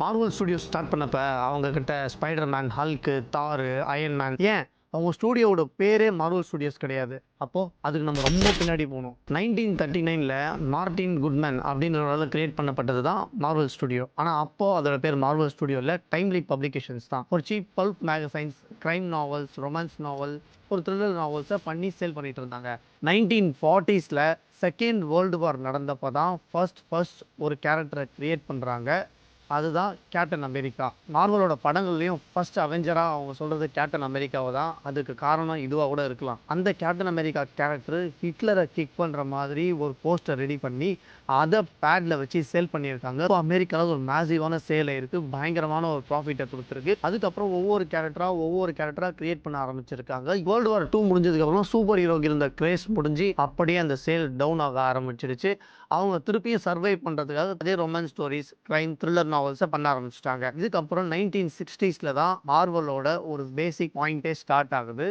Marvel studios start பண்ணப்ப அவங்க கிட்ட ஸ்பைடர் மேன், ஹல்க், தார், அயர்ன் மேன், ஏன் அவங்க ஸ்டுடியோவோட பேரே மார்வல் ஸ்டுடியோஸ் கிடையாது. அப்போ அதுக்கு நம்ம ரொம்ப பின்னாடி போகணும். 1939ல மார்ட்டின் குட்மேன் அப்படின்றவரால் கிரியேட் பண்ணப்பட்டது தான் மார்வல் ஸ்டுடியோ. ஆனால் அப்போ அதோட பேர் மார்வல் ஸ்டுடியோ இல்லை, டைம்லி பப்ளிகேஷன்ஸ் தான். ஒரு cheap pulp magazines, crime novels, romance novel, ஒரு த்ரில்லர் நாவல்ஸை பண்ணி சேல் பண்ணிட்டு இருந்தாங்க. 1940ஸ்ல செகண்ட் வேர்ல்டு வார் நடந்தப்போ தான் ஃபர்ஸ்ட் ஒரு கேரக்டரை கிரியேட் பண்ணுறாங்க. அதுதான் கேப்டன் அமெரிக்கா. மார்வலோட படங்கள்லையும் ஃபர்ஸ்ட் அவெஞ்சராக அவங்க சொல்கிறது கேப்டன் அமெரிக்காவை தான். அதுக்கு காரணம் இதுவாக கூட இருக்கலாம். அந்த கேப்டன் அமெரிக்கா கேரக்டர் ஹிட்லரை கிக் பண்ணுற மாதிரி ஒரு போஸ்டர் ரெடி பண்ணி அதை பேடில் வச்சு சேல் பண்ணியிருக்காங்க. இப்போ அமெரிக்காவில் ஒரு மேசிவான சேல் இருக்குது, பயங்கரமான ஒரு ப்ராஃபிட்டை கொடுத்துருக்கு. அதுக்கப்புறம் ஒவ்வொரு கேரக்டராக கிரியேட் பண்ண ஆரம்பிச்சிருக்காங்க. வேர்ல்டு வார் 2 முடிஞ்சதுக்கப்புறம் சூப்பர் ஹீரோக்கு இருந்த கிரேஸ் முடிஞ்சு அப்படியே அந்த சேல் டவுன் ஆக ஆரம்பிச்சிருச்சு. அவங்க திருப்பியும் சர்வை பண்ணுறதுக்காக அதே ரொமான்ஸ் ஸ்டோரிஸ், கிரைம், த்ரில்லர் நாவல்ஸை பண்ண ஆரம்பிச்சிட்டாங்க. இதுக்கப்புறம் 1960ஸ்ல தான் மார்வலோட ஒரு பேசிக் பாயிண்டே ஸ்டார்ட் ஆகுது.